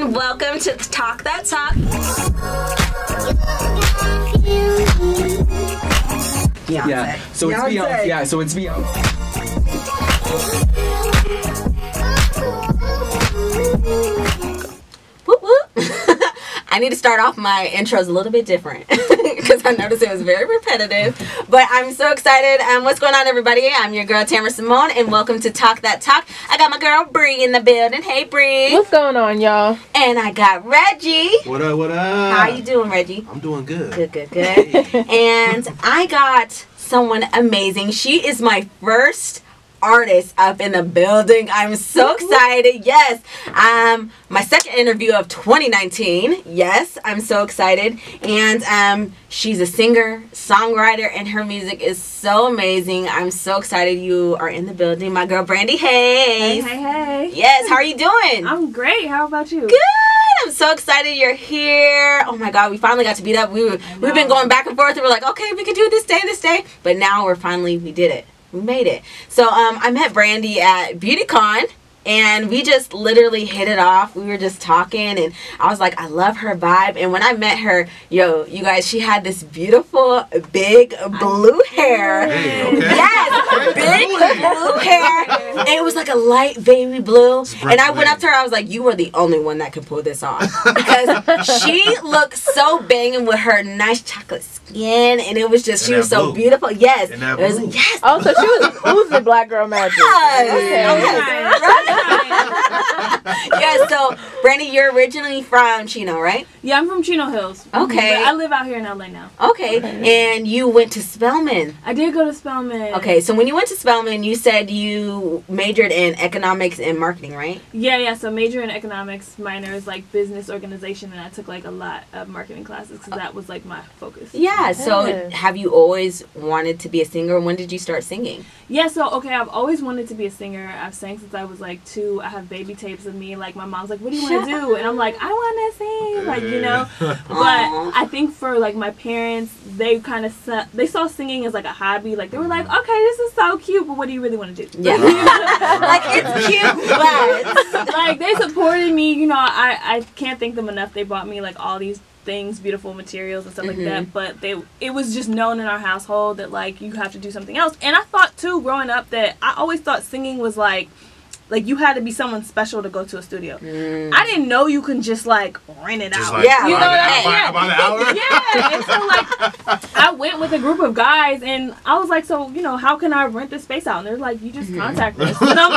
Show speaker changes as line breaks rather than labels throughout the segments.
and welcome to Talk That Talk. Beyonce.
Yeah, so it's Beyonce. Yeah, so it's Beyonce.
Whoop whoop. I need to start off my intros a little bit different because I noticed it was very repetitive. But I'm so excited. What's going on, everybody? I'm your girl, Tamara Simone, and welcome to Talk That Talk. I got my girl, Bree, in the building. Hey, Bree.
What's going on, y'all?
And I got Reggie.
What up, what up?
How you doing, Reggie?
I'm doing good.
Good. And I got someone amazing. She is my first artist up in the building. I'm so excited. Yes. My second interview of 2019. Yes, I'm so excited. And she's a singer, songwriter, and her music is so amazing. I'm so excited you are in the building. My girl Brandy Haze.
Hey.
Yes, how are you doing?
I'm great. How about you?
Good. I'm so excited you're here. Oh my God, we finally got to meet up. We've been going back and forth. And we're like, okay, we could do this day. But now we did it. We made it. So I met Brandy at BeautyCon, and we just literally hit it off. We were just talking, and I was like, I love her vibe. And when I met her, you guys, she had this beautiful, big blue hair.
Hey, okay.
Yes, big blue hair. And it was like a light baby blue. And I went up to her, I was like, you were the only one that could pull this off. Because she looked so banging with her nice chocolate skin, and it was just, she was so beautiful. Yes.
And that
it was,
blue.
yes.
Oh, so she was oozing black girl magic.
Yeah, so Brandy, you're originally from Chino, right?
Yeah, I'm from Chino Hills.
Okay.
But I live out here in LA now.
Okay. And you went to Spelman.
I did go to Spelman.
Okay, so when you went to Spelman, you said you majored in economics and marketing, right?
Yeah. So major in economics, minor is like business organization, and I took like a lot of marketing classes because that was like my focus.
Yeah, so have you always wanted to be a singer? When did you start singing?
Yeah, so okay, I've always wanted to be a singer. I've sang since I was like 2. I have baby tapes of me. Like my mom's like, "What do you want to do?" And I'm like, "I want to sing," like But I think for like my parents, they kind of they saw singing as like a hobby. Like they were like, "Okay, this is so cute, but what do you really want to do?"
Yeah, like it's cute, but
like they supported me. I can't thank them enough. They bought me like all these things, beautiful materials and stuff like that, but it was just known in our household that like you have to do something else. And I thought too growing up that I always thought singing was like you had to be someone special to go to a studio. I didn't know you can just like rent it out.
Like,
yeah,
you know what I mean?
By the hour?
Yeah. And so like I went with a group of guys, and I was like, so how can I rent this space out? And they're like, you just contact us. And I'm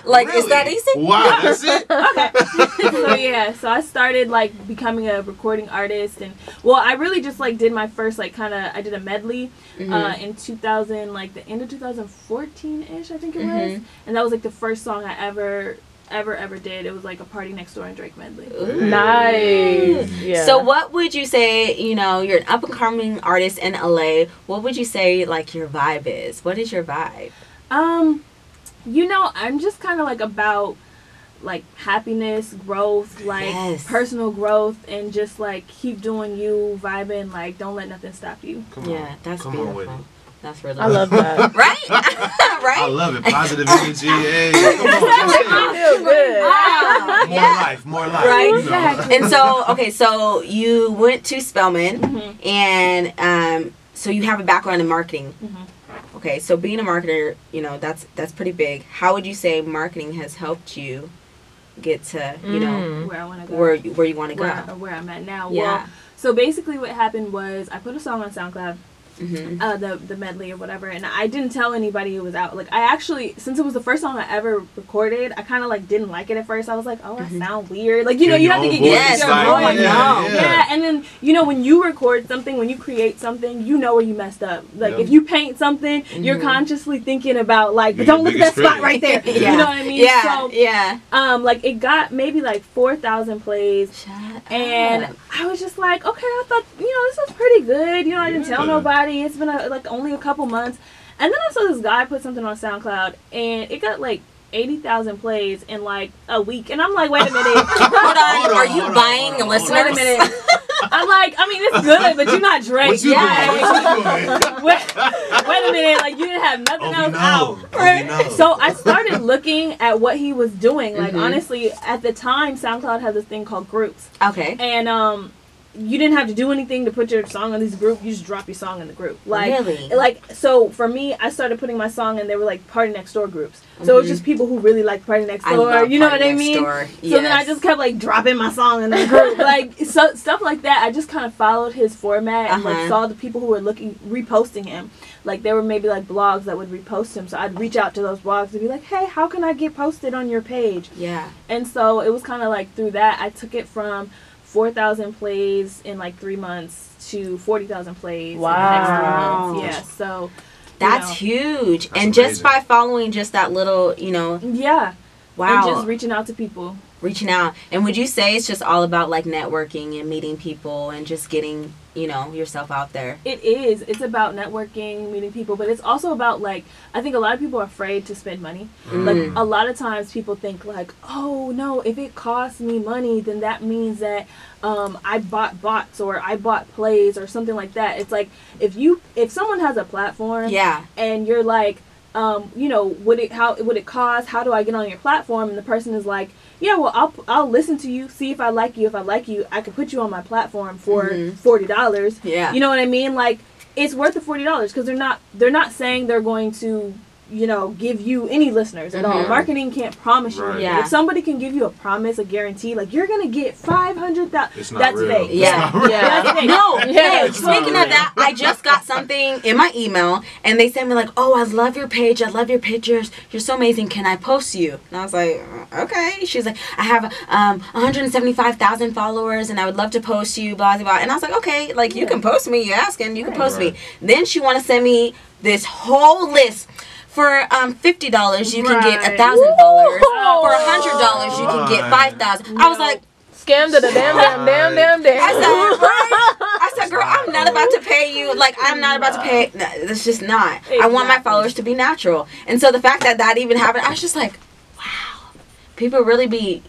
like,
is that easy?
Wow, that's it.
Okay. So I started like becoming a recording artist, and I really just like did my first like I did a medley in 2000, like the end of 2014-ish, I think it was, and that was like the first song I ever did. It was like a Party Next Door and Drake medley.
Ooh.
Nice. Yeah.
So what would you say, you're an up and coming artist in LA, what would you say like your vibe is? What is your vibe?
I'm just kind of like about like happiness, growth, like personal growth, and just like keep doing you, vibing, like don't let nothing stop you.
Come on.
That's
Come
beautiful.
on with it.
That's really
I love that.
Right? Right?
I love it. Positive energy. Hey, come on.
I feel good.
Wow.
More life.
Right?
Exactly.
And so you went to Spelman, and so you have a background in marketing. Okay, so being a marketer, that's pretty big. How would you say marketing has helped you get to,
where I want to go,
where you want to go?
Where I'm at now.
Yeah.
Well, so basically what happened was I put a song on SoundCloud. The medley or whatever, and I didn't tell anybody it was out. Like I actually, since it was the first song I ever recorded, I kind of like didn't like it at first. I was like, I sound weird. Like you have to get used to your voice. Yeah. And then when you record something, when you create something, you know where you messed up. Like if you paint something, you're consciously thinking about like, but don't look at that spot right there. You know what I mean?
Yeah.
So, like it got maybe like 4,000 plays.
Shut
and
up.
I was just like, okay, I thought this was pretty good. I didn't tell nobody. It's been like only a couple months, and then I saw this guy put something on SoundCloud, and it got like 80,000 plays in like a week, and I'm like, wait a minute,
Hold on, are you buying listeners?
Wait a minute. I'm like, I mean, it's good, but you're not Drake.
What you doing?
Wait a minute, like you didn't have nothing else out.
Right?
So I started looking at what he was doing. Like honestly, at the time, SoundCloud had this thing called groups.
Okay.
And you didn't have to do anything to put your song in this group. You just drop your song in the group.
Really?
Like, so for me, I started putting my song in. They were like Party Next Door groups. So it was just people who really like Party Next Door. You know what I mean?
Yes.
So then I just kept like dropping my song in the group, like so stuff like that. I just kind of followed his format and like saw the people who were reposting him. Like there were maybe like blogs that would repost him. So I'd reach out to those blogs and be like, hey, how can I get posted on your page?
Yeah.
And so it was kind of like through that I took it from 4,000 plays in like 3 months to 40,000 plays in the next 3 months. Yeah, so
that's huge.
That's
and
amazing.
just by following just that little,
yeah.
Wow.
And just reaching out to people.
Reaching out. And would you say it's just all about like networking and meeting people and just getting, yourself out there?
It is. It's about networking, meeting people, but it's also about like, I think a lot of people are afraid to spend money. Like a lot of times people think like, oh no, if it costs me money, then that means that I bought bots or I bought plays or something like that. It's like if someone has a platform and you're like, would it cost? How do I get on your platform? And the person is like, yeah, well, I'll listen to you, see if I like you. If I like you, I could put you on my platform for $40.
Yeah,
you know what I mean? Like it's worth the $40 because they're not saying they're going to give you any listeners at all. Marketing can't promise you.
Right.
Yeah.
If somebody can give you a promise, a guarantee, like you're gonna get 500,000, that's
real.
fake.
Yeah.
That's fake.
No.
Yeah,
Hey, speaking of that, I just got something in my email, and they sent me like, "Oh, I love your page. I love your pictures. You're so amazing. Can I post you?" And I was like, "Okay." She's like, "I have 175,000 followers, and I would love to post you." Blah blah blah. And I was like, "Okay, like you can post me. You asking? You can post me." Then she want to send me this whole list. For $50, you can get $1,000. For $100, you can get $5,000. I was like,
scam to the damn.
I said, girl, I'm not about to pay you. Like, I'm not about to pay. No, it's just not.
Exactly.
I want my followers to be natural. And so the fact that even happened, I was just like, wow, people really be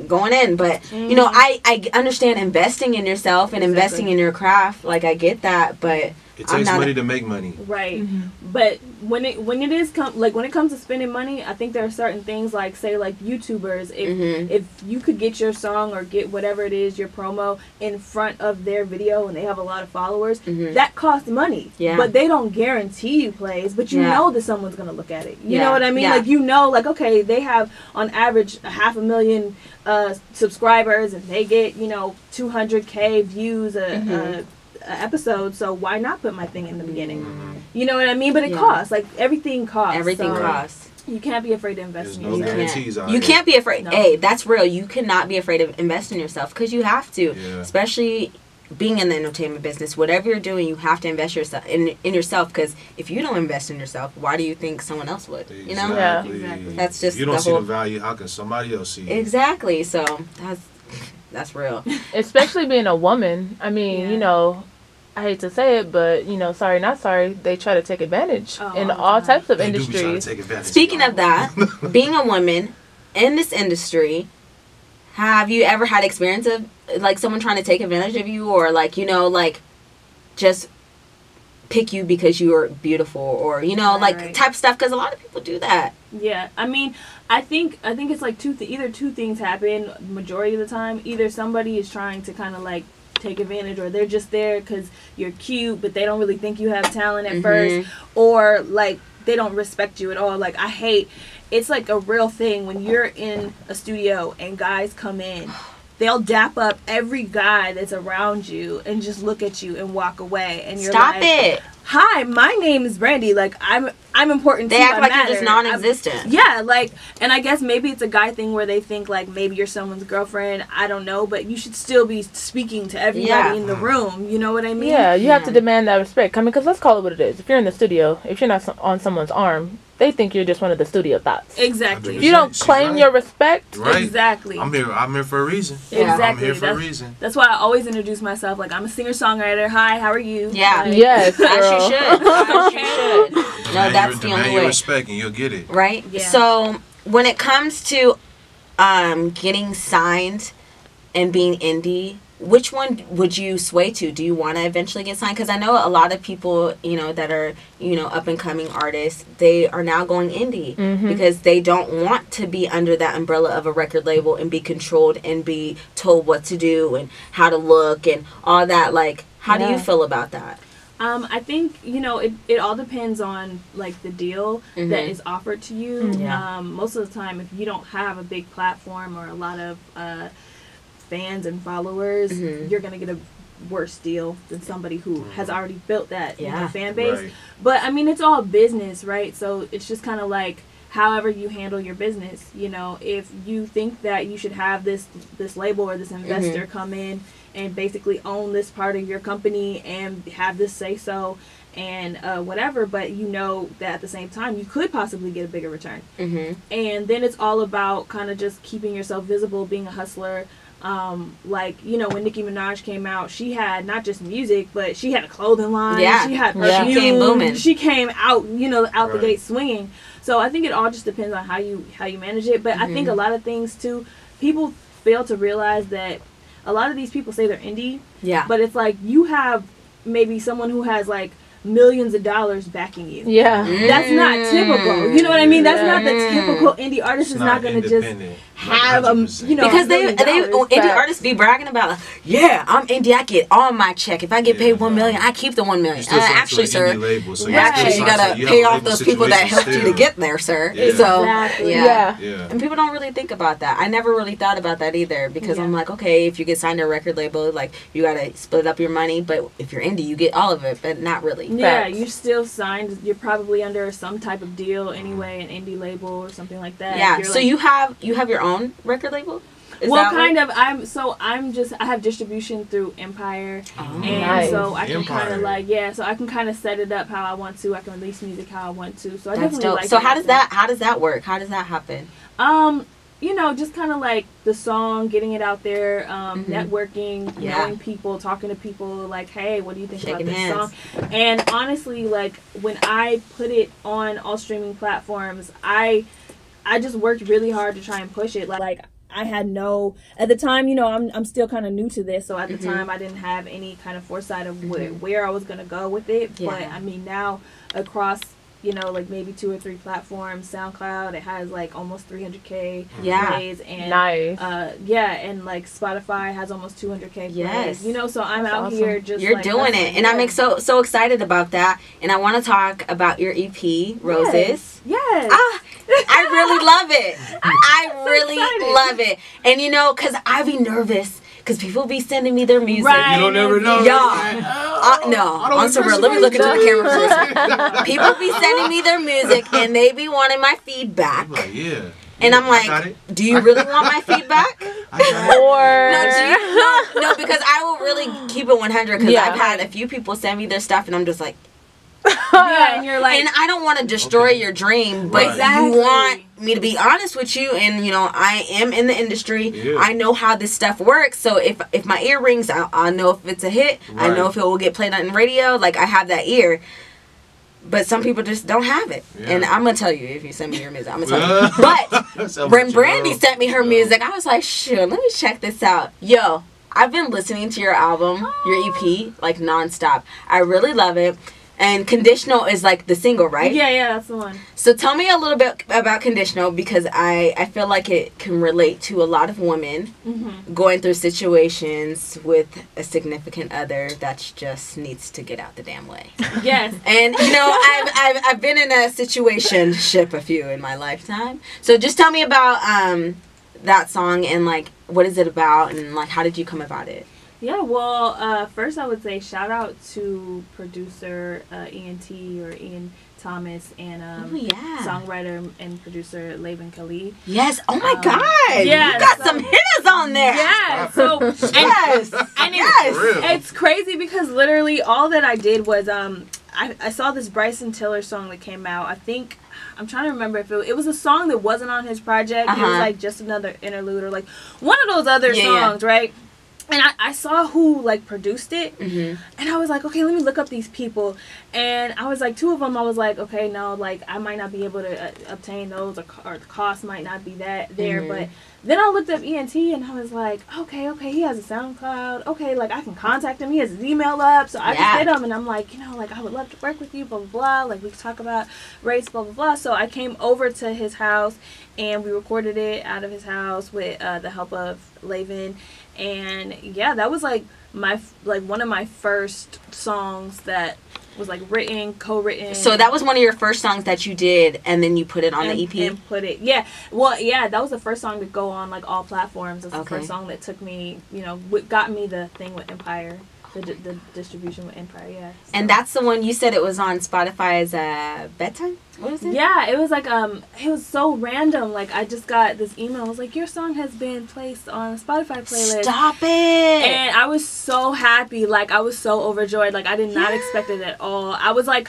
going in. But I understand investing in yourself and investing in your craft. Like, I get that, but
it takes money to make money.
Right. But when it comes to spending money, I think there are certain things like, say, like YouTubers, if you could get your song or get whatever it is, your promo in front of their video and they have a lot of followers, that costs money. Yeah. But they don't guarantee you plays, but you know that someone's going to look at it. You know what I mean? Like, like, okay, they have on average 500,000 subscribers and they get, 200K views a episode, so why not put my thing in the beginning? You know what I mean? But it costs. Like everything costs.
Everything costs.
You can't be afraid to invest in yourself.
You can't be afraid. No. Hey, that's real. You cannot be afraid of investing in yourself because you have to. Yeah. Especially being in the entertainment business, whatever you're doing, you have to invest in yourself. Because if you don't invest in yourself, why do you think someone else would?
Exactly.
You know?
Yeah. Exactly.
That's just
you don't see the value. How can somebody else see it?
Exactly. So that's real.
Especially being a woman. I mean, I hate to say it, but sorry, not sorry. They try to take advantage in all types of industries.
Speaking of that, being a woman in this industry, have you ever had experience of like someone trying to take advantage of you, or like just pick you because you are beautiful, or type stuff? Because a lot of people do that.
Yeah, I mean, I think it's like either two things happen majority of the time. Either somebody is trying to kind of like take advantage, or they're just there because you're cute but they don't really think you have talent at first, or like they don't respect you at all. Like it's like a real thing when you're in a studio and guys come in, they'll dap up every guy that's around you and just look at you and walk away, and you're
Stop
like,
it.
Hi, my name is Brandy. Like I'm important.
They act like you're just non-existent.
And I guess maybe it's a guy thing where they think like maybe you're someone's girlfriend. I don't know, but you should still be speaking to everybody in the room. You know what I mean?
Yeah, you have to demand that respect. I mean, because let's call it what it is. If you're in the studio, if you're not on someone's arm, they think you're just one of the studio thoughts.
Exactly.
If you don't claim your respect,
exactly.
I'm here for a reason.
Yeah. Exactly.
I'm here for a reason.
That's why I always introduce myself like I'm a singer-songwriter. Hi, how are you?
Yeah.
Like,
yes, girl.
As you should. As you should. No, that's the only way.
Your respect and you'll get it.
Right?
Yeah.
So when it comes to getting signed and being indie, which one would you sway to? Do you want to eventually get signed? Because I know a lot of people, that are, up and coming artists, they are now going indie because they don't want to be under that umbrella of a record label and be controlled and be told what to do and how to look and all that. Like, how do you feel about that?
I think, it all depends on, like, the deal that is offered to you.
Yeah.
Most of the time, if you don't have a big platform or a lot of fans and followers, you're going to get a worse deal than somebody who has already built that fan base. Right. But, I mean, it's all business, right? So it's just kind of like however you handle your business. If you think that you should have this label or this investor come in and basically own this part of your company and have this say so and whatever, but that at the same time you could possibly get a bigger return. And then it's all about kind of just keeping yourself visible, being a hustler. Like, when Nicki Minaj came out, she had not just music, but she had a clothing line. She had perfume.
She came booming.
She came out, out the gate swinging. So I think it all just depends on how you manage it. But I think a lot of things too, people fail to realize that a lot of these people say they're indie. Yeah. But it's like you have maybe someone who has like millions of dollars backing you. Yeah. That's not typical. You know what I mean? That's not the typical indie artist. Is not going to just have
because they indie artists be bragging about like, yeah, I'm indie, I get all my check. If I get paid $1 million, I keep the $1 million. Actually, sir,
label, so
you gotta pay off those people that helped you to get there, sir. So and people don't really think about that. I never really thought about that either because I'm like, okay, if you get signed to a record label, like you gotta split up your money, but if you're indie, you get all of it, but not really.
Yeah, you're still signed. You're probably under some type of deal anyway, an indie label or something like that.
Yeah. So you have your own record label?
Well, kind of. I have distribution through Empire, and so I can kind of so I can kind of set it up how I want to. I can release music how I want to. So I definitely like.
So how does that work? How does that happen?
Just kind of like the song, getting it out there, networking, knowing people, talking to people, like, hey, what do you think about this song? And honestly, like, when I put it on all streaming platforms, I just worked really hard to try and push it. Like I had at the time, I'm still kind of new to this, so at the time I didn't have any kind of foresight of where I was going to go with it. Yeah. But I mean, now across like maybe 2 or 3 platforms. SoundCloud, it has like almost 300K plays, and and like Spotify has almost 200K plays. So I'm out here just
you're doing it, and I'm so excited about that. And I want to talk about your EP, Roses.
Yes.
I really love it. I really love it, and because I be nervous. Because people be sending me their music.
Right. You don't ever know.
No. On some real. Let me look into the camera for a second. People be sending me their music, and they be wanting my feedback.
Like, yeah.
And I'm like, do you really want my feedback? No, because I will really keep it 100. Because I've had a few people send me their stuff, and I'm just like,
and you're like,
and I don't want to destroy your dream, but you want me to be honest with you, and I am in the industry. Yeah. I know how this stuff works. So if my ear rings, I'll know if it's a hit. Right. I know if it will get played on the radio. Like I have that ear. But some people just don't have it. Yeah. And I'm going to tell you if you send me your music. I'm going to tell you. But when Brandy sent me her music, I was like, shoot, let me check this out. Yo, I've been listening to your album, your EP, like nonstop. I really love it. And Conditional is like the single, right?
Yeah, that's the one.
So tell me a little bit about Conditional, because I feel like it can relate to a lot of women going through situations with a significant other that just needs to get out the damn way.
Yes.
And I've been in a situationship a few in my lifetime. So just tell me about that song and like what is it about and like how did you come about it?
Yeah, well, first I would say shout out to producer Ian Thomas and songwriter and producer Laban Khalid.
Yes. Oh my God. Yeah. You got some hitters on there.
Yeah. So it's crazy because literally all that I did was I saw this Bryson Tiller song that came out. I think I'm trying to remember if it was a song that wasn't on his project. It was like just another interlude or like one of those other songs, right? And I saw who like produced it, and I was like, okay, let me look up these people. And I was like, 2 of them, I was like, okay, no, like, I might not be able to obtain those, or the cost might not be there. But then I looked up ENT, and I was like, okay, he has a SoundCloud. Okay, like, I can contact him. He has his email up, so I just hit him, and I'm like, you know, like, I would love to work with you, blah, blah, blah. Like, we could talk about rates, blah, blah, blah. So I came over to his house, and we recorded it out of his house with the help of Laven. And, yeah, that was, like, one of my first songs that was like co-written. So
that was one of your first songs that you did, and then you put it on the EP?
And put it, that was the first song to go on like all platforms. It was the first song that took me, you know, got me the thing with Empire, the distribution with Empire, yeah. So.
And that's the one you said it was on Spotify as bedtime? What is it?
Yeah, it was like, it was so random. Like, I just got this email. It was like, your song has been placed on a Spotify playlist.
Stop it!
And I was so happy. Like, I was so overjoyed. Like, I did not expect it at all. I was like,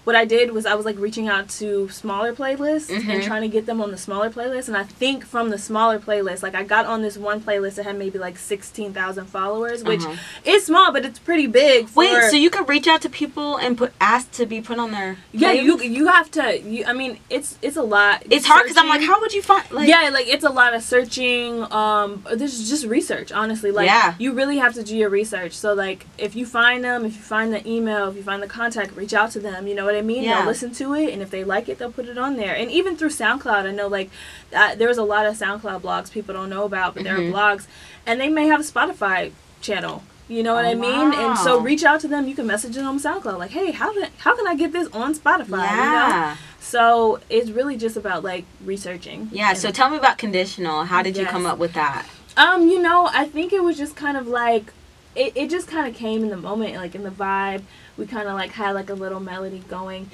what I did was I was like reaching out to smaller playlists and trying to get them on the smaller playlist. And I think from the smaller playlist, like, I got on this one playlist that had maybe like 16,000 followers, which is small, but it's pretty big.
Wait, so you could reach out to people and ask to be put on their playlist?
Yeah, you have to. I mean, it's a lot.
It's hard because I'm like, how would you find? Like,
yeah, like, it's a lot of searching. There's just research, honestly. Like, you really have to do your research. So, like, if you find them, if you find the email, if you find the contact, reach out to them. You know what I mean? They'll listen to it, and if they like it, they'll put it on there. And even through SoundCloud, I know, like, there's a lot of SoundCloud blogs people don't know about, but there are blogs, and they may have a Spotify channel. You know what I mean? Wow. And so reach out to them. You can message them on SoundCloud. Like, hey, how can I get this on Spotify?
Yeah.
You know? So it's really just about, like, researching.
Yeah, so tell me about Conditional. How did you come up with that?
You know, I think it was just kind of like, it just kind of came in the moment, like, in the vibe. We kind of, like, had, like, a little melody going.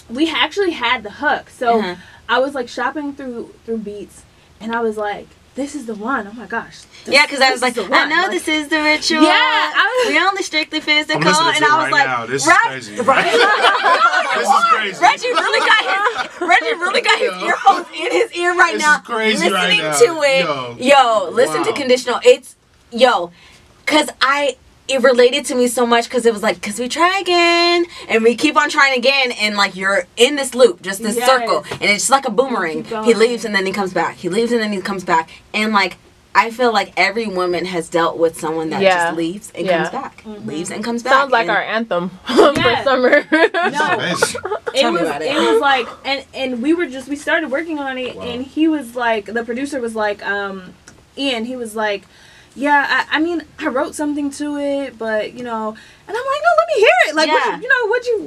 We actually had the hook. So I was, like, shopping through beats, and I was like, this is the one. Oh my gosh.
Because I was like, I know this is the ritual.
Yeah.
We only strictly physical.
And I was like, now. This is crazy. This is crazy.
Reggie really got his earphones in his ear right now.
This is crazy
listening
right now.
to it. Yo, listen to Conditional. Because it related to me so much because it was like, because we try again and we keep on trying again, and like you're in this loop, just this circle, and it's just like a boomerang. He leaves and then he comes back. He leaves and then he comes back. And like, I feel like every woman has dealt with someone that just leaves and comes back. Leaves and comes back.
Sounds like our anthem for summer.
It was like, and we started working on it, and he was like, the producer was like, Ian, he was like, yeah, I mean, I wrote something to it, but, you know, and I'm like, no, let me hear it. Like,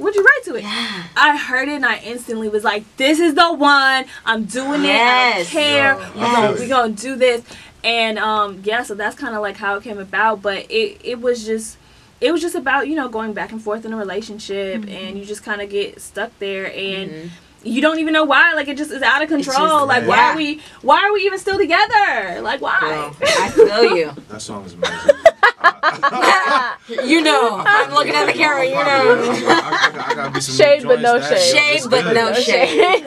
what'd you write to it?
Yeah.
I heard it, and I instantly was like, this is the one. I'm doing it. I don't care. We're going to do this. And, so that's kind of like how it came about. But it was just about, you know, going back and forth in a relationship, and you just kind of get stuck there, and you don't even know why. Like, it just is out of control. Like, why are we even still together? Like, why?
Girl, I feel you.
That song is amazing.
You know, I'm looking at the camera. You know,
I gotta be some
shade, but no shade.
Shade, but no shade.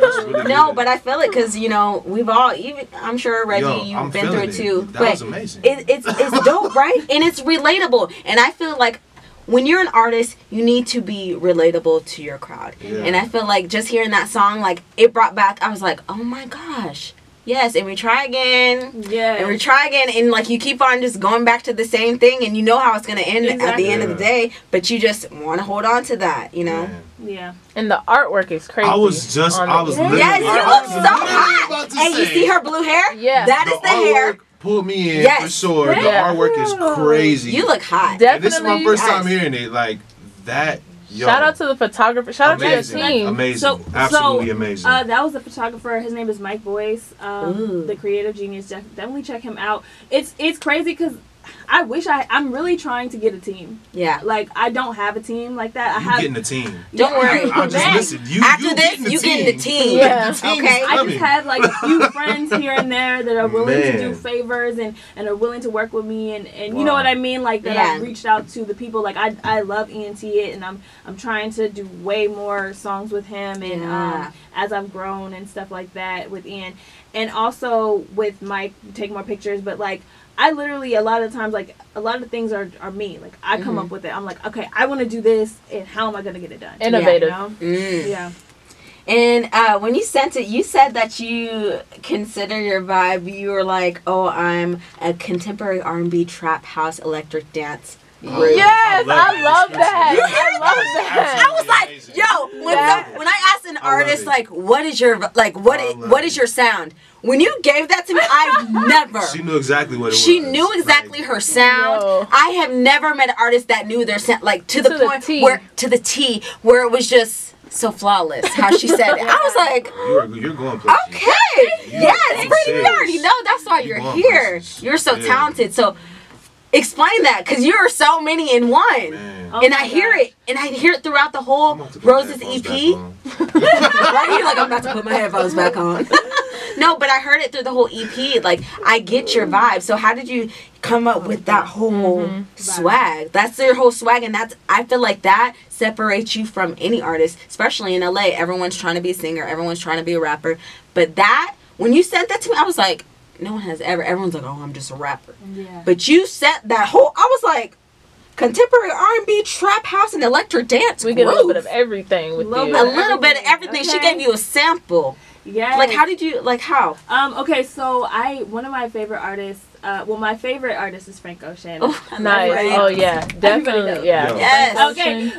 No, but I feel it because, you know, we've all, even I'm sure Reggie, you've been through it too.
That was amazing.
It's dope, right? And it's relatable. And I feel like, when you're an artist, you need to be relatable to your crowd. Yeah. And I feel like just hearing that song, like, it brought back, I was like, oh my gosh. Yes, and we try again. Yeah. And we try again. And, like, you keep on just going back to the same thing, and you know how it's going to end at the end of the day, but you just want to hold on to that, you know?
Yeah.
And the artwork is crazy.
I was literally.
Yes, you look so hot. And you see her blue hair?
Yeah.
That is the hair.
Pulled me in for sure. The artwork is crazy.
You look hot.
Definitely.
And this is my first time hearing it. Like that.
Shout out to the photographer. Shout out to your team.
Amazing. Absolutely amazing.
That was the photographer. His name is Mike Boyce. The creative genius. Definitely check him out. It's crazy because I wish I'm really trying to get a team. Yeah. Like, I don't have a team like that.
You getting a team.
Don't worry.
I'll just listen.
After this, you getting the team.
Yeah.
Okay.
I just have, like, a few friends here and there that are willing to do favors and are willing to work with me and you know what I mean? Like, that I've reached out to the people. Like, I love ENT it, and I'm trying to do way more songs with him and as I've grown and stuff like that with Ian. And also with Mike, take more pictures, but, like, I literally, a lot of times, like, a lot of things are me. Like, I come up with it. I'm like, okay, I want to do this, and how am I going to get it done?
Innovative.
Yeah.
And when you sent it, you said that you consider your vibe, you were like, oh, I'm a contemporary R&B, trap house, electric dance.
Yes, I love that.
I was like, yo, when I asked an artist, like, what is your sound? When you gave that to me, I've never.
She knew exactly what it was.
She knew exactly her sound.
Yo.
I have never met an artist that knew their sound, like, to the point where, to the T, where it was just so flawless, how she said it. I was like,
you're going places.
okay, yes, Brady, we already know. That's why you're here. Places. You're so talented. So explain that, because you're so many in one. And I hear it, and I hear it throughout the whole Roses EP. Right here, like, I'm about to put my headphones back on. No, but I heard it through the whole EP. Like, I get your vibe. So how did you come up with that whole swag? That's your whole swag, and I feel like that separates you from any artist, especially in LA. Everyone's trying to be a singer. Everyone's trying to be a rapper. But that, when you sent that to me, I was like, no one has ever. Everyone's like, oh, I'm just a rapper. Yeah. But you set that whole, I was like, contemporary R&B, trap house, and electric dance.
We get a little bit of everything with you.
A little bit of everything. Okay. She gave you a sample.
Yeah.
Like, how did you, like, how?
Okay, so one of my favorite artists, my favorite artist is Frank Ocean.
Oh, nice. Right? Oh, yeah. Definitely. Yeah.
Yes.
Okay.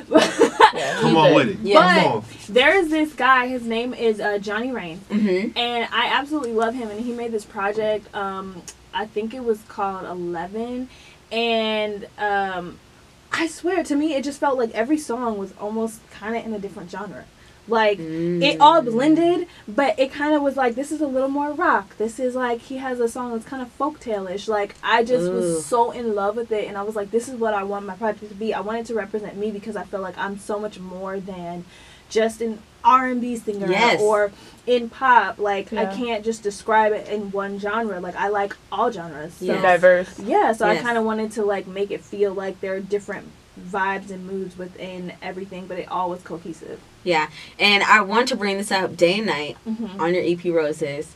Come on with it.
Yeah. But there's this guy, his name is Johnny Rain.
Mm-hmm.
And I absolutely love him. And he made this project, I think it was called 11. And I swear, to me, it just felt like every song was almost kind of in a different genre. Like, it all blended, but it kind of was like, this is a little more rock. This is like, he has a song that's kind of folktale-ish. Like, I just was so in love with it, and I was like, this is what I want my project to be. I want it to represent me, because I feel like I'm so much more than just an R&B singer or in pop. Like, I can't just describe it in one genre. Like, I like all genres. So,
diverse.
Yeah, so I kind of wanted to, like, make it feel like there are different vibes and moods within everything, but it all was cohesive.
Yeah, and I want to bring this up, Day and Night, on your EP Roses.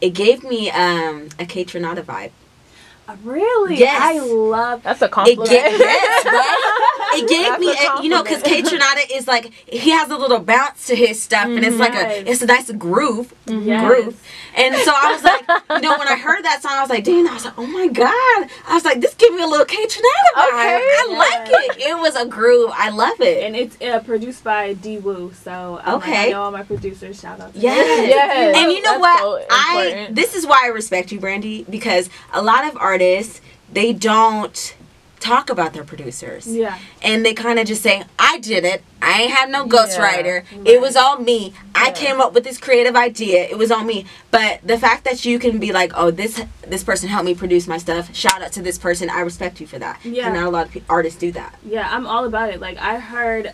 It gave me a K-Tronada vibe.
Really?
Yes.
I love...
That's a compliment.
Yes, right? It gave me, you know, because K-Tronada is like, he has a little bounce to his stuff, and it's like it's a nice groove. Groove. And so I was like, you know, when I heard that song, I was like, dang, I was like, oh my God. I was like, this give me a little K-Tronada vibe.
Okay.
I like it. It was a groove. I love it.
And it's produced by D-Woo, so I know all my producers. Shout out to them.
Yes. And you know what?
So
this is why I respect you, Brandy, because a lot of artists, they don't talk about their producers.
Yeah.
And they kind of just say, I did it. I ain't have no ghostwriter. It was all me. I came up with this creative idea. It was all me. But the fact that you can be like, oh, this person helped me produce my stuff. Shout out to this person. I respect you for that. Yeah. Not a lot of artists do that.
Yeah, I'm all about it. Like, I heard,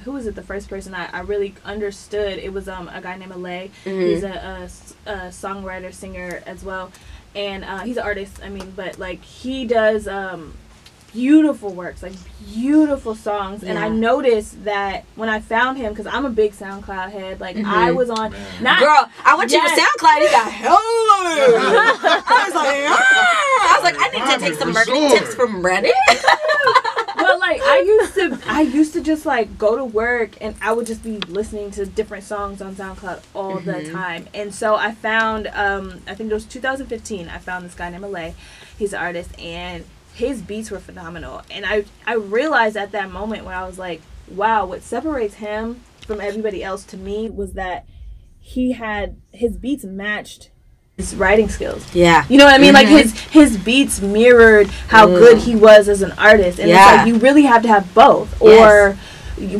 who was it, the first person I really understood? It was a guy named Alay. He's a songwriter, singer as well. And he's an artist, but like, he does beautiful works, like beautiful songs. And I noticed that when I found him, because I'm a big SoundCloud head, like I was on
girl, I went to your SoundCloud, you got hell I was like, I need to take some marketing tips from Brandy.
Well, like, I used to just like go to work and I would just be listening to different songs on SoundCloud all the time. And so I found I think it was 2015, I found this guy named Alay. He's an artist, and his beats were phenomenal. And I realized at that moment when I was like, wow, what separates him from everybody else to me was that his beats matched his writing skills. Yeah. You know what I mean? Like, his beats mirrored how good he was as an artist. And it's like, you really have to have both, or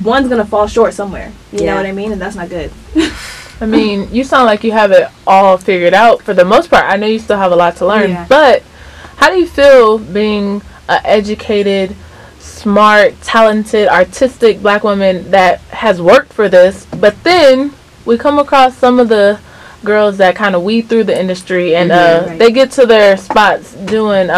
one's going to fall short somewhere. You know what I mean? And that's not good.
I mean, you sound like you have it all figured out for the most part. I know you still have a lot to learn, but how do you feel being an educated, smart, talented, artistic black woman that has worked for this, but then we come across some of the girls that kind of weed through the industry and they get to their spots doing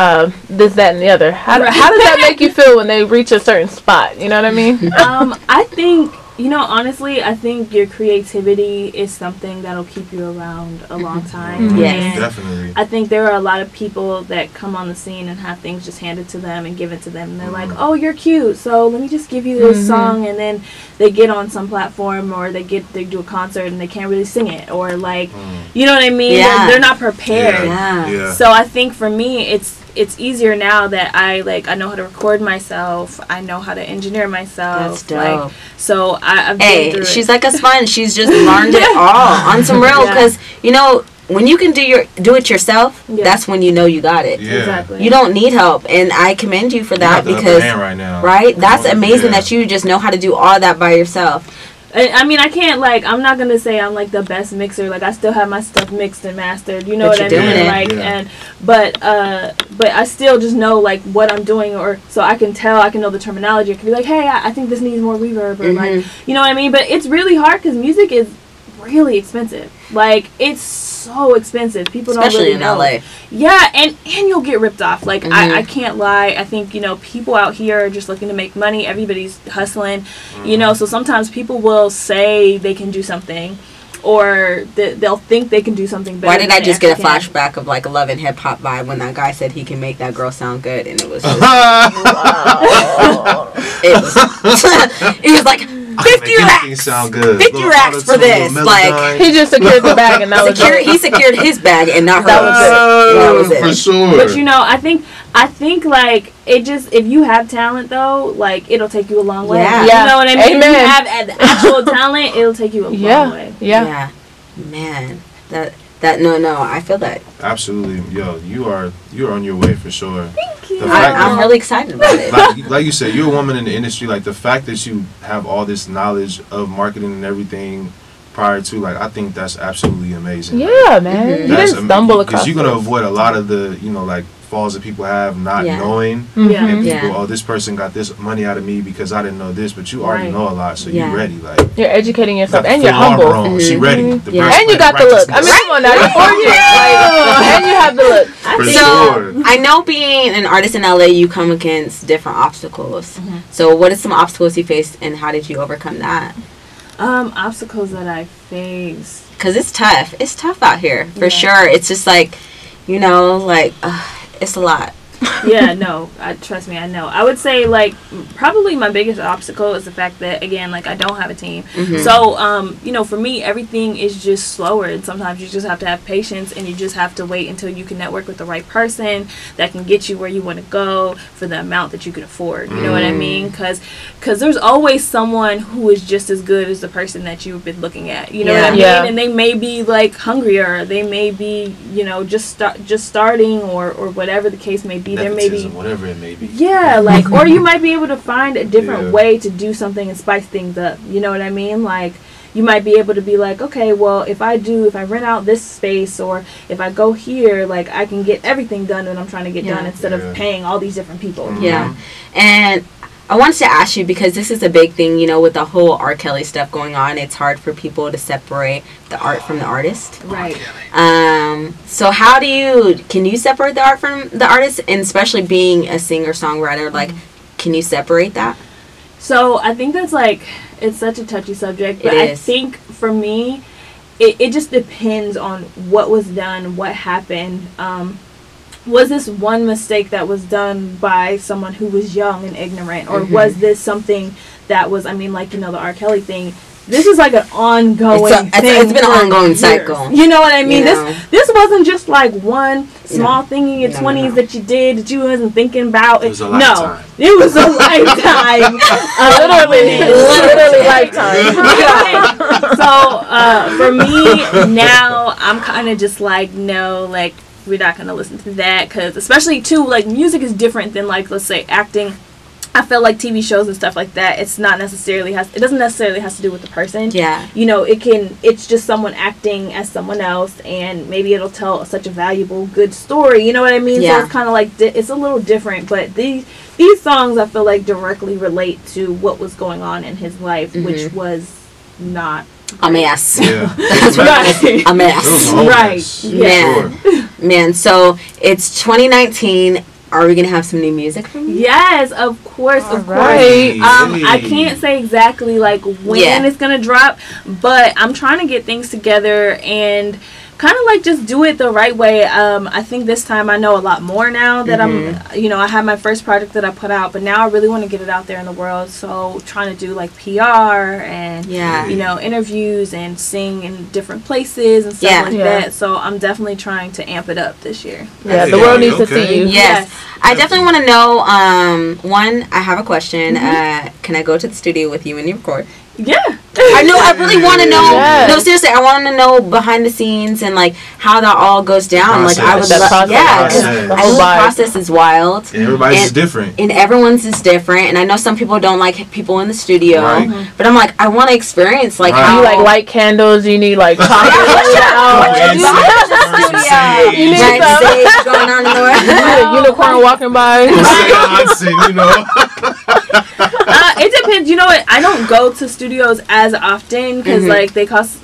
this, that, and the other. How does that make you feel when they reach a certain spot? You know what I mean?
I think, You know, honestly, I think your creativity is something that'll keep you around a long time.
Yes.
Definitely.
I think there are a lot of people that come on the scene and have things just handed to them and given to them. And they're like, oh, you're cute, so let me just give you this song. And then they get on some platform or they do a concert and they can't really sing it. Or like, you know what I mean?
Yeah.
They're not prepared.
Yeah.
So I think for me, it's easier now that I know how to record myself. I know how to engineer myself.
That's dope.
Like, so I've been through
she's
it.
like a sponge. She's just learned it all on some real, because you know, when you can do it yourself, that's when you know you got it.
Yeah.
Exactly.
You don't need help, and I commend you for that,
You got the
because
upper hand right now.
right, that's amazing that you just know how to do all that by yourself.
I mean, I can't, like, I'm not gonna say I'm like the best mixer. Like, I still have my stuff mixed and mastered. You know
But
what
you're
I mean?
doing it.
Like,
Yeah.
but I still just know like what I'm doing, or so I can know the terminology. I can be like, hey, I think this needs more reverb, or like, you know what I mean? But it's really hard because music is really expensive. Like, it's so expensive. People
Especially
don't really know.
LA.
Yeah, and you'll get ripped off. Like, I can't lie. I think, you know, people out here are just looking to make money. Everybody's hustling, you know, so sometimes people will say they can do something, or they'll think they can do something better.
Why did
than
I
they
just get a
actually
flashback of like a Love and Hip Hop vibe when that guy said he can make that girl sound good, and it was just, it was like 50 racks.
Sound good.
50 racks for this. Like,
He just secured the bag, and that was it.
he secured his bag and not hers.
That was it.
For sure.
But you know, I think like it just, if you have talent though, like it'll take you a long way.
Yeah.
You know what I mean?
Amen.
If you have actual talent, it'll take you a long way.
Yeah.
Man, no, I feel that.
Absolutely, yo, you're on your way for sure.
Thank you.
I'm really excited about it.
Like you said, you're a woman in the industry. Like, the fact that you have all this knowledge of marketing and everything prior to, like, I think that's absolutely amazing.
Yeah, man. You didn't stumble across
because you're gonna avoid a lot of the, you know, like, falls that people have not knowing.
Yeah.
And people, oh, this person got this money out of me because I didn't know this, but you already know a lot, so you're ready. Like,
you're educating yourself,
got
and
the
you're
full armor
humble.
on. She ready. The
And you got the look. I mean, come on now, you're 40. And you have the look.
For
So
sure.
I know, being an artist in LA, you come against different obstacles. So what are some obstacles you faced, and how did you overcome that?
Obstacles that I face.
Because it's tough. It's tough out here, for sure. It's just like, you know, like, it's a lot.
Yeah, no, trust me, I know. I would say, like, probably my biggest obstacle is the fact that, again, like, I don't have a team. So, you know, for me, everything is just slower, and sometimes you just have to have patience, and you just have to wait until you can network with the right person that can get you where you want to go for the amount that you can afford. You know what I mean? Because there's always someone who is just as good as the person that you've been looking at. You know what I mean?
Yeah.
And they may be, like, hungrier. They may be, you know, just starting, or whatever the case may be. There may be,
whatever it may be.
yeah, like, or you might be able to find a different way to do something and spice things up. You know what I mean? Like, you might be able to be like, okay, well, if I rent out this space, or if I go here, like, I can get everything done that I'm trying to get done instead of paying all these different people.
Yeah. And I wanted to ask you, because this is a big thing, you know, with the whole R. Kelly stuff going on. It's hard for people to separate the art from the artist.
Right.
So how can you separate the art from the artist? And especially being a singer-songwriter, like, can you separate that?
So I think that's, like, it's such a touchy subject, but I think for me, it just depends on what was done, what happened. Was this one mistake that was done by someone who was young and ignorant, or was this something that was, I mean, like, you know, the R. Kelly thing, this is like an ongoing thing.
It's been an ongoing cycle.
You know what I mean?
You know?
This wasn't just like one small thing in your 20s that you did that you wasn't thinking about.
It was a lifetime.
No, it was a lifetime.
Literally lifetime.
So for me now, I'm kind of just like, no, like, we're not going to listen to that, because especially too, like, music is different than, like, let's say acting. I feel like TV shows and stuff like that, it doesn't necessarily have to do with the person.
Yeah.
You know, it's just someone acting as someone else, and maybe it'll tell such a valuable, good story. You know what I mean?
Yeah.
So it's kind of like, it's a little different, but these songs I feel like directly relate to what was going on in his life, which was not
a mess.
Yeah.
That's right.
A mess.
Right.
Man. Man, so it's 2019. are we gonna have some new music from you?
Yes, of course, of course. I can't say exactly like when it's gonna drop, but I'm trying to get things together and kind of like just do it the right way. I think this time I know a lot more now that I had my first project that I put out, but now I really want to get it out there in the world. So trying to do like PR and interviews and sing in different places and stuff like that. So I'm definitely trying to amp it up this year.
Yeah, the world needs to see you.
Yes. I definitely want to know, one, I have a question. Can I go to the studio with you and you record?
Yeah.
I know. I really want to know. Yes. No, seriously, I want to know behind the scenes and like how that all goes down. Like I would, because the whole process is wild.
And everybody's is different.
And everyone's is different. And I know some people don't like people in the studio, but I'm like, I want to experience like how
you like light candles. You need like chocolate.
You need stage going on in the
unicorn walking by.
It depends. You know what? I don't go to studios as often because like they cost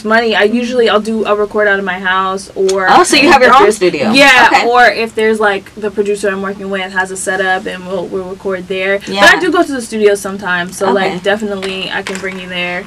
money. I'll record out of my house or
so you have your own studio.
Yeah, or if there's like the producer I'm working with has a setup and we'll record there. Yeah. But I do go to the studio sometimes, so like definitely I can bring you there.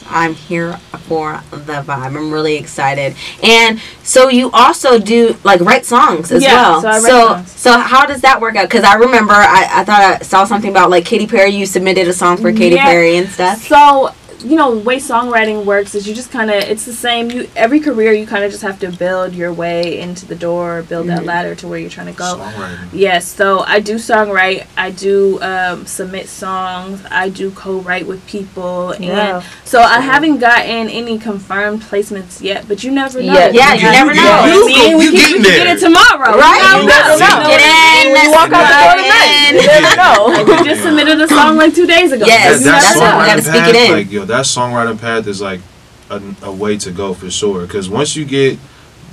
I'm here for the vibe. I'm really excited. And so you also do like write songs as well.
So I write songs.
So how does that work out? Because I remember I thought I saw something about like Katy Perry. You submitted a song for Katy Perry and stuff.
So the way songwriting works is you just kind of, it's the same. Every career you kind of just have to build your way into the door, build that ladder to where you're trying to go.
Songwriting.
Yes, so I do songwrite. I do submit songs. I do co-write with people, and so I haven't gotten any confirmed placements yet. But you never know.
Yeah, you never know.
We can get it tomorrow,
right?
You never know.
Get in.
We walk out the door tonight. You never know.
We just submitted a song like 2 days ago.
Yes, that's what we gotta speak it in.
Like, that songwriting path is like a way to go for sure. Because once you get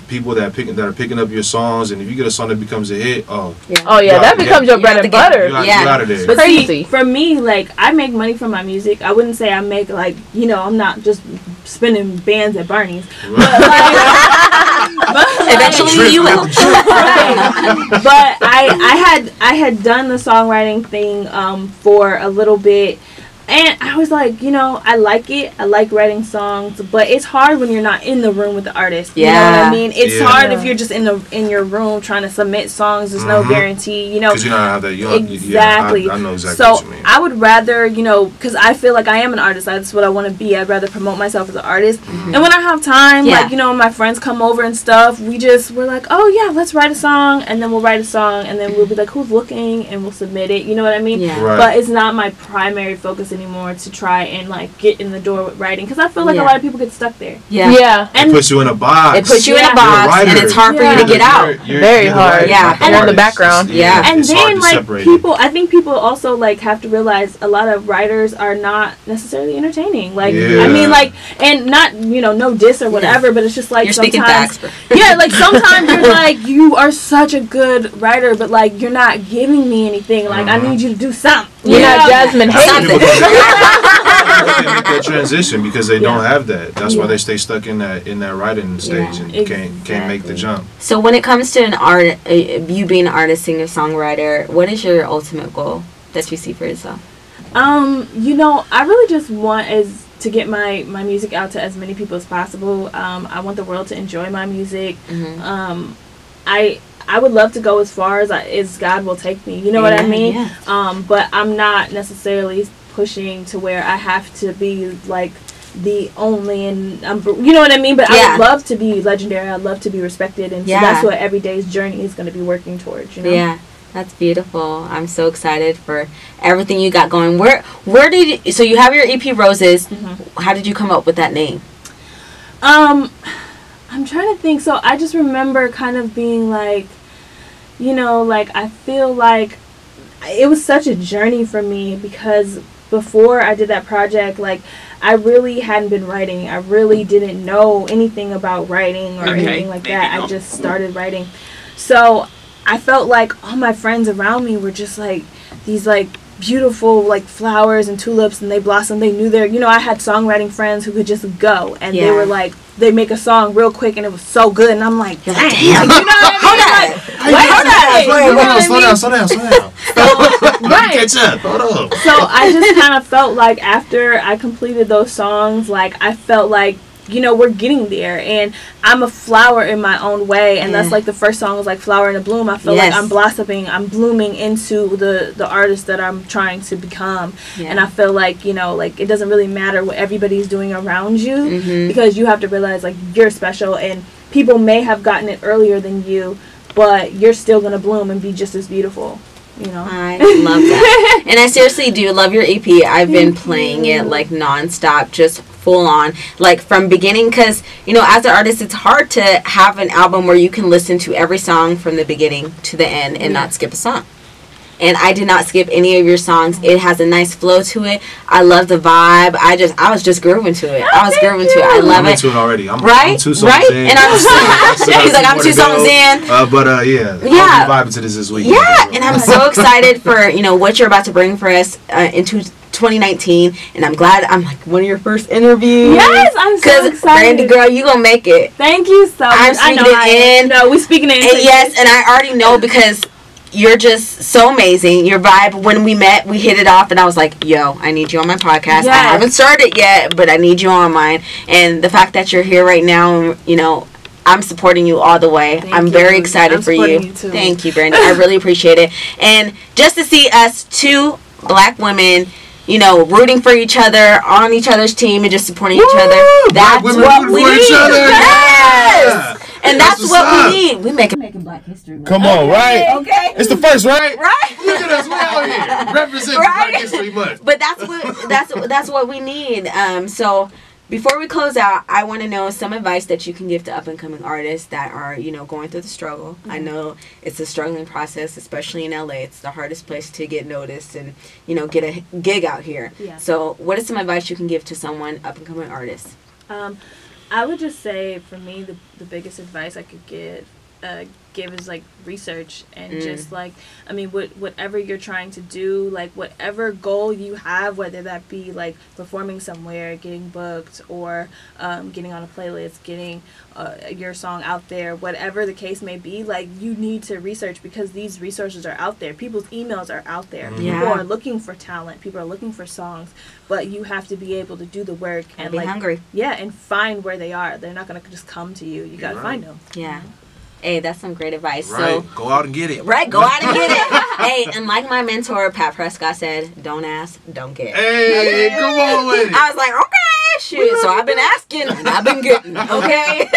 people that are picking up your songs, and if you get a song that becomes a hit,
that becomes your bread and butter.
You out of there.
But crazy. For me, like I make money from my music. I wouldn't say I make like I'm not just spinning bands at Barney's.
Right.
But
eventually you will.
But I had done the songwriting thing for a little bit. And I was like, I like it. I like writing songs, but it's hard when you're not in the room with the artist. You know what I mean? It's hard if you're just in your room trying to submit songs. There's no guarantee,
Because you don't have that.
Exactly.
I know exactly
so
what you mean.
I would rather, because I feel like I am an artist. That's what I want to be. I'd rather promote myself as an artist. And when I have time, like, my friends come over and stuff, we're like, oh yeah, let's write a song, and then we'll write a song, and then we'll be like, who's looking, and we'll submit it. You know what I mean?
Yeah.
Right.
But it's not my primary focus anymore to try and like get in the door with writing, because I feel like a lot of people get stuck there.
And
it puts you in a box.
It puts you in a box, and it's hard for you to get out.
Very hard.
And
you're in the background.
And then like I think people also like have to realize a lot of writers are not necessarily entertaining. Like I mean, like, and not no diss or whatever, but it's just like
you're
sometimes
speaking facts.
like sometimes you're like, you are such a good writer, but like you're not giving me anything. Like I need you to do something.
You're not Jasmine Haze.
Make that transition because they don't have that. That's why they stay stuck in that writing stage and can't make the jump.
So when it comes to an art, you being an artist, singer, songwriter, what is your ultimate goal that you see for yourself?
I really just want to get my music out to as many people as possible. I want the world to enjoy my music. I would love to go as far as God will take me. You know what I mean? Yeah. But I'm not necessarily pushing to where I have to be like the only, and you know what I mean? But I would love to be legendary. I'd love to be respected, and so that's what every day's journey is going to be working towards. Yeah,
that's beautiful. I'm so excited for everything you got going. Where did you, so you have your EP Roses? How did you come up with that name?
I'm trying to think. So I just remember kind of being like, like I feel like it was such a journey for me, because before I did that project, like I really hadn't been writing. I really didn't know anything about writing or anything like that. I just started writing. So I felt like all my friends around me were just like these like beautiful like flowers and tulips, and they blossomed. They knew I had songwriting friends who could just go, and they were like, they make a song real quick and it was so good, and I'm like, damn. You know what I mean?
Slow down. Right. Catch up. Hold on.
So I just kind of felt like after I completed those songs, like I felt like, you know, we're getting there, and I'm a flower in my own way, and that's like the first song was like flower in a bloom. I feel like I'm blossoming, I'm blooming into the artist that I'm trying to become, and I feel like, you know, like it doesn't really matter what everybody's doing around you, because you have to realize like you're special, and people may have gotten it earlier than you, but you're still gonna bloom and be just as beautiful. You know,
I love that. And I seriously do love your EP. I've been playing it like nonstop, just full on, like from beginning, because, you know, as an artist, it's hard to have an album where you can listen to every song from the beginning to the end and not skip a song. And I did not skip any of your songs. It has a nice flow to it. I love the vibe. I was just grooving to it. I was grooving to it. I love it.
I'm into it already. I'm 2 songs in.
And he's like, I'm 2 songs in.
I'll be vibing to this week.
Yeah, and I'm so excited for, you know, what you're about to bring for us into 2019, and I'm glad I'm like one of your first interviews.
Yes, I'm so excited.
Brandy girl, you gonna make it.
Thank you so much.
I'm speaking it in.
No, we speaking it in.
And yes, and I already know because you're just so amazing. Your vibe, when we met, we hit it off, and I was like, yo, I need you on my podcast. Yes. I haven't started yet, but I need you on mine. And the fact that you're here right now, you know, I'm supporting you all the way. I'm very excited for you. Thank you, Brandy. I really appreciate it. And just to see us 2 black women, you know, rooting for each other, on each other's team, and just supporting each other. That's what we need. Yes! And that's what we need. We making Black History Month.
Come on, right?
Okay.
It's the first, right?
Right.
Look at us, we out here representing Black History Month.
But that's what we need. So before we close out, I want to know some advice that you can give to up and coming artists that are, you know, going through the struggle. I know it's a struggling process, especially in LA. It's the hardest place to get noticed and, you know, get a gig out here. Yeah. So what is some advice you can give to someone up and coming artist?
I would just say, for me, the biggest advice I could give is like research and just like, I mean, whatever you're trying to do, like whatever goal you have, whether that be like performing somewhere, getting booked, or getting on a playlist, getting your song out there, whatever the case may be, like you need to research, because these resources are out there. People's emails are out there. People are looking for talent. People are looking for songs, but you have to be able to do the work and
be
like
hungry.
Yeah, and find where they are. They're not gonna just come to you. You gotta find them.
Yeah. Hey, that's some great advice.
Right.
So
go out and get it.
Right, go out and get it. Hey, and like my mentor, Pat Prescott, said, don't ask, don't get.
Hey, come on with it.
I was like, okay, shoot. So I've been asking and I've been getting, okay?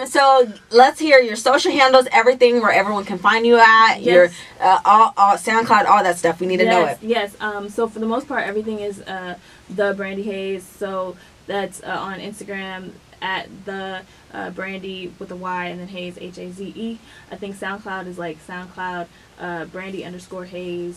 So let's hear your social handles, everything, where everyone can find you at, your all SoundCloud, all that stuff. We need to know it.
Yes. So for the most part, everything is the Brandy Haze. So that's on Instagram at the Brandy with a Y and then Haze, Haze. I think SoundCloud is like SoundCloud Brandy_Haze.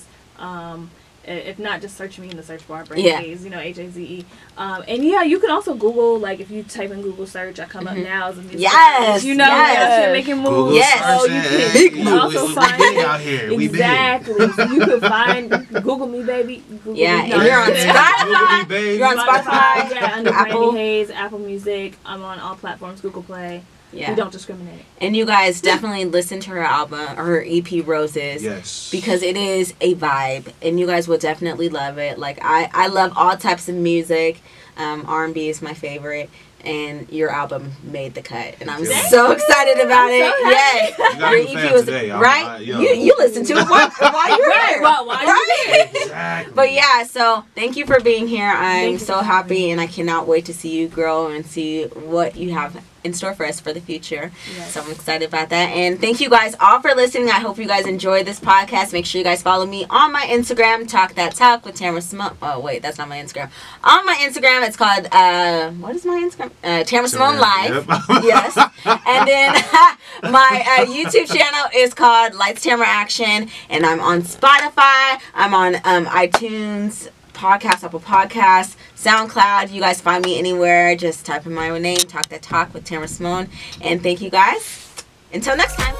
If not, just search me in the search bar, Brandy Haze, you know, Haze. And yeah, you can also Google, like if you type in Google search, I come up now as a music artist, you know, you're making moves.
Google
search, you can also find
we out here.
Exactly. So you can find Google me, baby. Google me.
And you're on Spotify.
Google me, baby.
You're on Spotify.
Yeah, under
Apple.
Brandy Haze, Apple Music. I'm on all platforms, Google Play.
Yeah.
We don't discriminate.
And you guys definitely listen to her album, or her EP Roses.
Yes.
Because it is a vibe, and you guys will definitely love it. Like I love all types of music. R&B is my favorite, and your album made the cut, and I'm so excited about it. Yes.
Your EP was today.
Right. You listen to it while you're here.
Right.
Exactly.
But yeah, so thank you for being here. I'm so happy, and I cannot wait to see you grow and see what you have in store for us for the future. Yes. So I'm excited about that. And thank you guys all for listening. I hope you guys enjoyed this podcast. Make sure you guys follow me on my Instagram, Talk That Talk with Tamara Simone. Oh wait, that's not my Instagram. On my Instagram, it's called what is my Instagram? Tamara Simone Live. Yep. Yes. And then my YouTube channel is called Lights Tamara Action, and I'm on Spotify. I'm on iTunes, Podcast, Apple Podcasts, SoundCloud. You guys find me anywhere. Just type in my name, Talk That Talk with Tamara Simone. And thank you guys. Until next time.